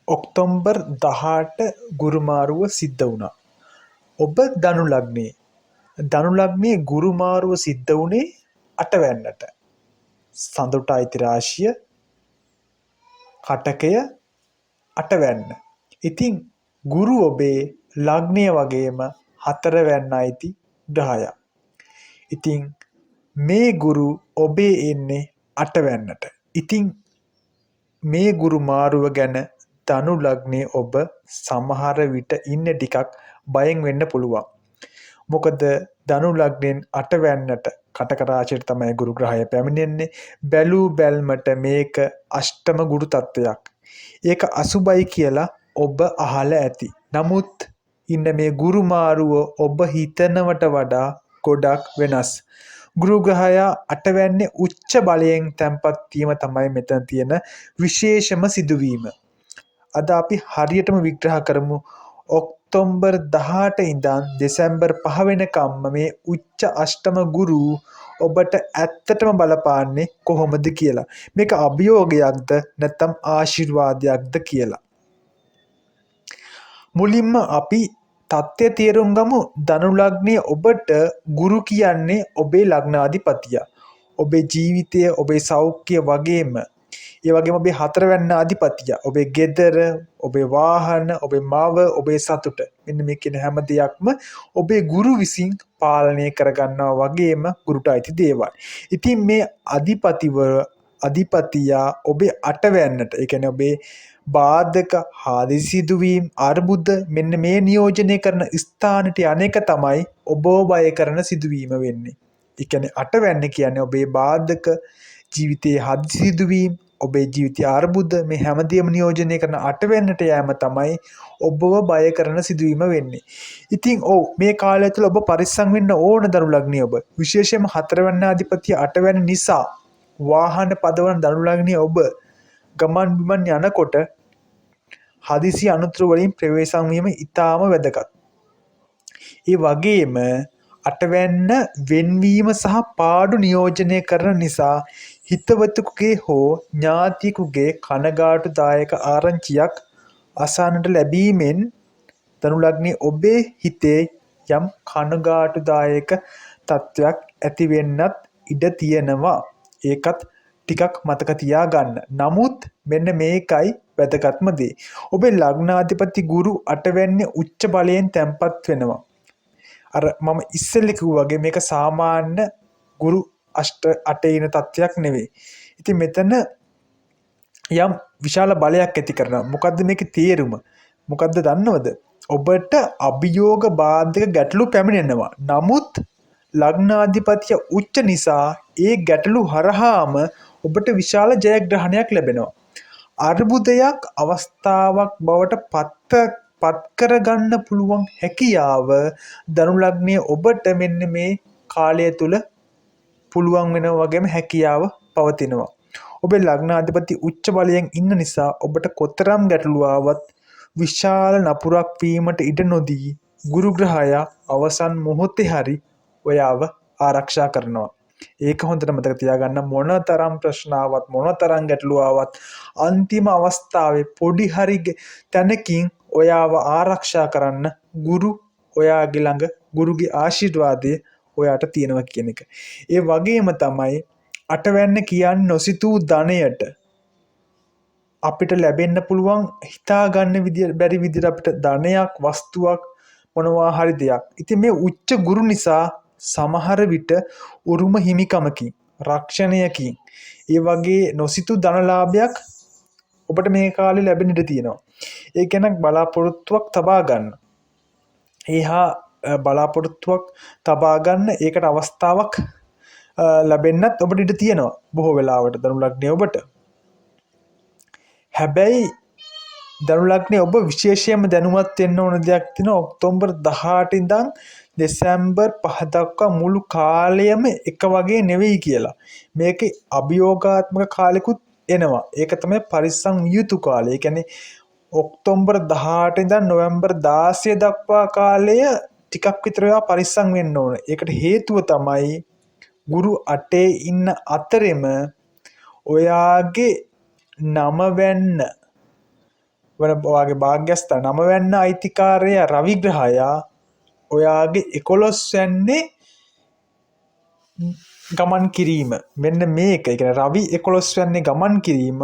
October 18 ගුරු මාරුව සිද්ධ වුණා. ඔබ ධනු ලග්නයේ. ධනු ලග්නයේ ගුරු මාරුව සිද්ධ වුණේ අටවැන්නට. සඳුට අයිති රාශිය කටකය අටවැන්න. ඉතින් ගුරු ඔබේ ලග්නය වගේම හතරවැන්න අයිති ග්‍රහයක්. ඉතින් මේ ගුරු ඔබේ එන්නේ අටවැන්නට. ඉතින් මේ ගුරු මාරුව ගැන ධනු ලග්නයේ ඔබ සමහර විට ඉන්න ටිකක් බයෙන් වෙන්න පුළුවන්. මොකද ධනු ලග්නයෙන් අටවැන්නට කටක රාශියට තමයි ගුරු ග්‍රහය පැමිණෙන්නේ. බැලූ බැල්මට මේක අෂ්ටම ගුරු තත්වයක්. ඒක අසුබයි කියලා ඔබ අහලා ඇති. නමුත් ඉන්න මේ ගුරු මාරුව ඔබ හිතනවට වඩා ගොඩක් වෙනස්. ගුරු ග්‍රහයා අටවැන්නේ උච්ච බලයෙන් තැන්පත් වීම තමයි මෙතන තියෙන විශේෂම සිදුවීම. අද අපි හරියටම විග්‍රහ කරමු ඔක්තෝබර් 18 ඉඳන් දෙසැම්බර් 5 වෙනකම්ම මේ උච්ච අෂ්ටම ගුරු ඔබට ඇත්තටම බලපාන්නේ කොහොමද කියලා. මේක අභියෝගයක්ද නැත්නම් ආශිර්වාදයක්ද කියලා. මුලින්ම අපි තත්ත්වය තේරුම් ගමු. ධනු ලග්නයේ ඔබට ගුරු කියන්නේ ඔබේ ලග්නාධිපතියා. ඔබේ ජීවිතය, ඔබේ සෞඛ්‍ය වගේම ඒ වගේම ඔබේ හතරවැන්න අධිපතියා. ඔබේ ගෙදර, ඔබේ වාහන, ඔබේ මව, ඔබේ සතුට. මෙන්න මේ කියන හැම දෙයක්ම ඔබේ ගුරු විසින් පාලනය කරගන්නවා වගේම ගුරුට අයිති දේවල්. ඉතින් මේ අධිපතියා ඔබේ අටවැන්නට, ඒ කියන්නේ ඔබේ බාධක, හාදි සිදුවීම්, අර්බුද මෙන්න මේ නියෝජනය කරන ස්ථානට අනේක තමයි ඔබ බය කරන සිදුවීම වෙන්නේ. ඒ කියන්නේ අටවැන්න කියන්නේ ඔබේ බාධක, ජීවිතයේ හාදි සිදුවීම්, ඔබේ ජීවිතයේ අර්බුද මේ හැමදේම නියෝජනය කරන අටවැන්නට යෑම තමයි ඔබව බය කරන සිදුවීම වෙන්නේ. ඉතින් මේ කාලය තුළ ඔබ පරිස්සම් වෙන්න ඕන ධනු ලග්නයේ ඔබ. විශේෂයෙන්ම හතරවැන්න අධිපතිය අටවැන්න නිසා වාහන පදවන ධනු ලග්නයේ ඔබ ගමන් බිමන් යනකොට හදිසි අනුතුරු වලින් ප්‍රවේශම් වීම ඉතාම වැදගත්. ඒ වගේම අටවැන්න වෙන්වීම සහ පාඩු නියෝජනය කරන නිසා හිතවතුකුගේ හෝ ඥාතියෙකුගේ කනගාටුදායක ආරංචියක් අසන්නට ලැබීමෙන් ධනු ලග්නයේ ඔබේ හිතේ යම් කනගාටුදායක තත්ත්වයක් ඇති වෙන්නත් ඉඩ තියෙනවා. ඒකත් ටිකක් මතක තියාගන්න. නමුත් මෙන්න මේකයි වැදගත්ම දේ. ඔබේ ලග්නාධිපති ගුරු අටවැන්නේ උච්ච බලයෙන් තැන්පත් වෙනවා. අර මම ඉස්සෙල්ලා කිව්වා වගේ මේක සාමාන්‍ය ගුරු අටේ ඉන තත්ත්වයක් නෙවෙයි. ඉතින් මෙතන යම් විශාල බලයක් ඇති කරනවා. මොකද්ද මේකේ තේරුම? මොකද්ද දන්නවද? ඔබට අභියෝග බාධක ගැටලු පැමිණෙනවා. නමුත් ලග්නාධිපතිය උච්ච නිසා ඒ ගැටලු හරහාම ඔබට විශාල ජයග්‍රහණයක් ලැබෙනවා. අර්බුදයක් අවස්ථාවක් බවට පත් කරගන්න පුළුවන් හැකියාව ධනු ලග්නයේ ඔබට මෙන්න මේ කාලය තුල පුළුවන් වෙනවා වගේම හැකියාව පවතිනවා. ඔබේ ලග්නාධිපති උච්ච බලයෙන් ඉන්න නිසා ඔබට කොතරම් ගැටලු ආවත් විශාල නපුරක් වීමට ඉඩ නොදී ගුරු ග්‍රහයා අවසන් මොහොතේ හරි ඔයාව ආරක්ෂා කරනවා. ඒක හොඳට මතක තියාගන්න. මොනතරම් ප්‍රශ්න ආවත්, මොනතරම් ගැටලු ආවත් අන්තිම අවස්ථාවේ පොඩි හරි තැනකින් ඔයාව ආරක්ෂා කරන්න ගුරු ඔයාගේ ළඟ ගුරුගේ ආශිර්වාදය ඔයාට තියෙනවා කියන එක. ඒ වගේම තමයි අටවැන්න කියන්නේ නොසිතූ ධනයට අපිට ලැබෙන්න පුළුවන් හිතා ගන්න බැරි විදිහට අපිට ධනයක්, වස්තුවක්, මොනවා හරි දෙයක්. ඉතින් මේ උච්ච ගුරු නිසා සමහර විට උරුම හිමිකමකින්, රක්ෂණයකින්, ඒ වගේ නොසිතූ ධනලාභයක් ඔබට මේ කාලේ ලැබෙන්න ඉඩ තියෙනවා. ඒ ගැන බලාපොරොත්තුවක් තබා ගන්න. ඒහා බලාපොරොත්තුවක් තබා ගන්න ඒකට අවස්ථාවක් ලැබෙන්නත් ඔබට ඉඩ තියෙනවා බොහෝ වෙලාවට ධනු ලග්නයේ ඔබට. හැබැයි ධනු ලග්නයේ ඔබ විශේෂයෙන්ම දැනුවත් වෙන්න ඕන දෙයක් තියෙනවා. ඔක්තෝබර් 18 ඉඳන් දෙසැම්බර් 5 දක්වා මුළු කාලයම එක වගේ නෙවෙයි කියලා. මේකේ අභියෝගාත්මක කාලෙකුත් එනවා. ඒක තමයි පරිස්සම් යුතු කාලය. ඒ කියන්නේ ඔක්තෝබර් 18 ඉඳන් නොවැම්බර් 16 දක්වා කාලය ටිකක් විතර ඒවා පරිස්සම් වෙන්න ඕන. ඒකට හේතුව තමයි ගුරු අටේ ඉන්න අතරෙම ඔයාගේ නමවැන්න වන ඔයාගේ භාග්‍යස්ථාන 9 වැන්න අයිතිකාරය රවි ග්‍රහයා ඔයාගේ 11 වැන්නේ ගමන් කිරීම. මෙන්න මේක. ඒ කියන්නේ රවි 11 වැන්නේ ගමන් කිරීම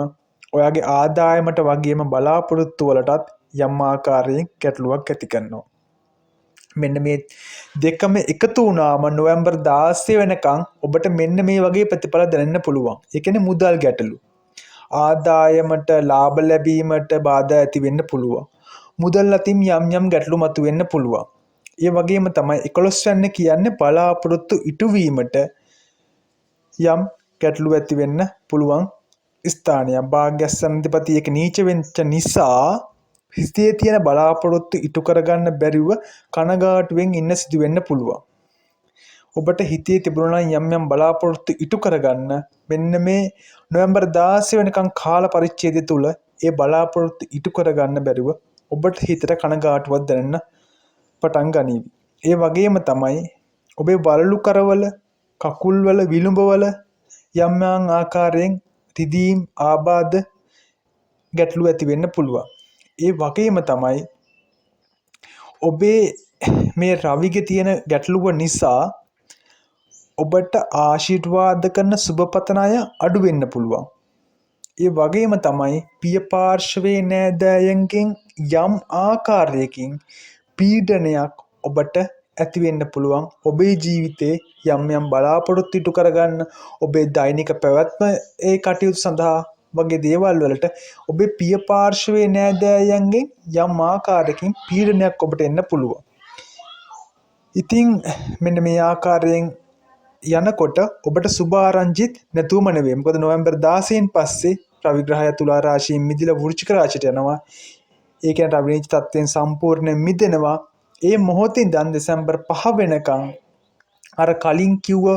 ඔයාගේ ආදායමට වගේම බලාපොරොත්තු වලටත් යම් ආකාරයෙන් ගැටලුවක් ඇති කරනවා. මෙන්න මේ දෙකම එකතු වුණාම නොවැම්බර් 16 වෙනකන් ඔබට මෙන්න මේ වගේ ප්‍රතිඵල දැනෙන්න පුළුවන්. ඒ කියන්නේ මුදල් ගැටලු. ආදායමට ලාභ ලැබීමට බාධා ඇති වෙන්න පුළුවන්. මුදල් අතින් යම් ගැටලු මතුවෙන්න පුළුවන්. ඒ වගේම තමයි 11 වෙනි කියන්නේ බලාපොරොත්තු ඉටුවීමට යම් ගැටලු ඇති වෙන්න පුළුවන් ස්ථානයක්. භාග්‍යස්ථානාධිපති එක නීච වෙච්ච නිසා හිතේ තියෙන බලාපොරොත්තු ඉටු කරගන්න බැරිව කනගාටුවෙන් ඉන්න සිදු වෙන්න පුළුවන්. ඔබට හිතේ තිබුණා නම් යම් බලාපොරොත්තු ඉටු කරගන්න මෙන්න මේ නොවැම්බර් 16 වෙනිකන් කාල පරිච්ඡේදය තුල ඒ බලාපොරොත්තු ඉටු කරගන්න බැරිව ඔබට හිතට කනගාටුවක් දැනෙන්න පටන් ගනීවි. ඒ වගේම තමයි ඔබේ වලලු කරවල කකුල්වල විලුඹවල යම් ආකාරයෙන් රිදීම් ආබාධ ගැටලු ඇති වෙන්න පුළුවන්. ඒ වගේම තමයි ඔබේ මේ රවිගේ තියෙන ගැටලුව නිසා ඔබට ආශිර්වාද කරන සුබපතන අය අඩු වෙන්න පුළුවන්. ඒ වගේම තමයි පිය පාර්ශවයේ නෑදෑයන්ගෙන් යම් ආකාරයකින් පීඩනයක් ඔබට ඇති වෙන්න පුළුවන්. ඔබේ ජීවිතේ යම් බලාපොරොත්තු ඉටු කරගන්න ඔබේ දෛනික පැවැත්ම ඒ කටයුතු සඳහා වගේ දේවල් වලට ඔබේ පිය පාර්ශවයේ නෑදෑයන්ගෙන් යම් ආකාරයකින් පීඩනයක් ඔබට එන්න පුළුවන්. ඉතින් මෙන්න මේ ආකාරයෙන් යනකොට ඔබට සුබ ආරංචිත් නැතුවම නෙවෙයි. මොකද නොවැම්බර් 16න් පස්සේ රවි ග්‍රහය තුලා රාශියෙන් මිදිලා වෘශ්චික රාශියට යනවා. ඒ කියන්නේ රවි නීච තත්ත්වයෙන් සම්පූර්ණයෙන් මිදෙනවා. ඒ මොහොතේ ඉඳන් දෙසැම්බර් 5 වෙනකන් අර කලින් කිව්ව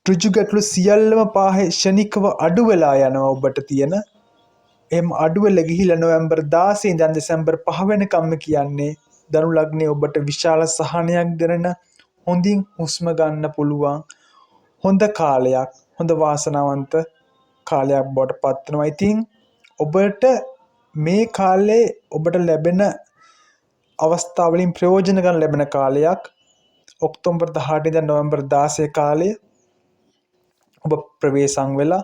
ඍජු ගැටලු සියල්ලම පාහේ ෂණිකව අඩු වෙලා යනවා ඔබට තියෙන. එහෙම අඩු වෙලා ගිහිලා නොවැම්බර් 16 ඉඳන් දෙසැම්බර් 5 වෙනකම්ම කියන්නේ ධනු ලග්නේ ඔබට විශාල සහනයක් දෙන හොඳින් හුස්ම ගන්න පුළුවන් හොඳ කාලයක්, හොඳ වාසනාවන්ත කාලයක් බවට පත් වෙනවා. ඉතින් ඔබට මේ කාලේ ඔබට ලැබෙන අවස්ථාවලින් ප්‍රයෝජන ගන්න ලැබෙන කාලයක්. ඔක්තෝබර් 18 ඉඳන් නොවැම්බර් 16 කාලය ඔබ ප්‍රවේශම් වෙලා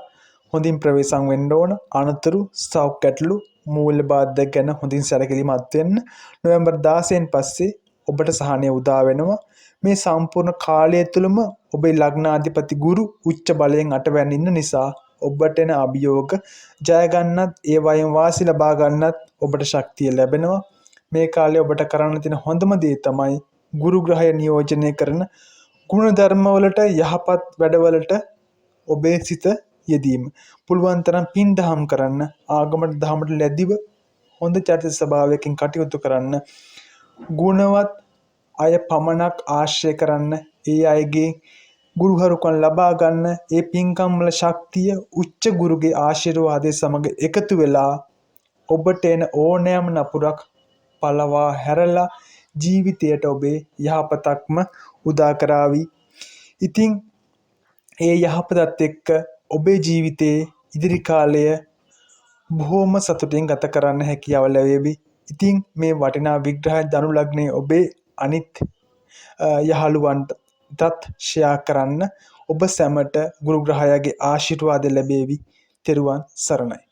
හොඳින් ප්‍රවේශම් වෙන්න ඕන. අනතුරු සෞඛ්‍ය ගැටලු මූල්‍ය බාධක ගැන හොඳින් සැලකිලිමත් වෙන්න. නොවැම්බර් 16න් පස්සේ ඔබට සහනය උදා වෙනවා. මේ සම්පූර්ණ කාලය තුළම ඔබේ ලග්නාධිපති ගුරු උච්ච බලයෙන් අටවැන්න ඉන්න නිසා ඔබට එන අභියෝග ජය ගන්නත් ඒ වයින් වාසි ලබා ගන්නත් ඔබට ශක්තිය ලැබෙනවා. මේ කාලේ ඔබට කරන්න තියෙන හොඳම දේ තමයි ගුරු ග්‍රහය නියෝජනය කරන ගුණ ධර්ම වලට යහපත් වැඩවලට ඔබේ සිත යෙදීම. පුළුවන් තරම් පින් දහම් කරන්න, ආගමට දහමට ලැබිව හොඳ චරිත ස්වභාවයකින් කටයුතු කරන්න, ගුණවත් අය පමණක් ආශ්‍රය කරන්න, ඒ අයගේ ගුරුහරුකම් ලබා ගන්න, ඒ පින්කම් වල ශක්තිය උච්ච ගුරුගේ ආශිර්වාදයේ සමග එකතු වෙලා ඔබට එන ඕනෑම නපුරක් පළවා හැරලා ජීවිතයට ඔබේ යහපතක්ම උදා කරાવી. ඉතින් ඒ යහපතත් එක්ක ඔබේ ජීවිතයේ ඉදිරි කාලය බොහොම සතුටින් ගත කරන්න හැකියාව ලැබෙවි. ඉතින් මේ වටිනා විග්‍රහය ධනු ලග්නයේ ඔබේ අනිත් යහළුවන්ටත් ෂෙයා කරන්න. ඔබ සැමට ගුරු ග්‍රහයාගේ ආශිර්වාද ලැබේවි. තෙරුවන් සරණයි.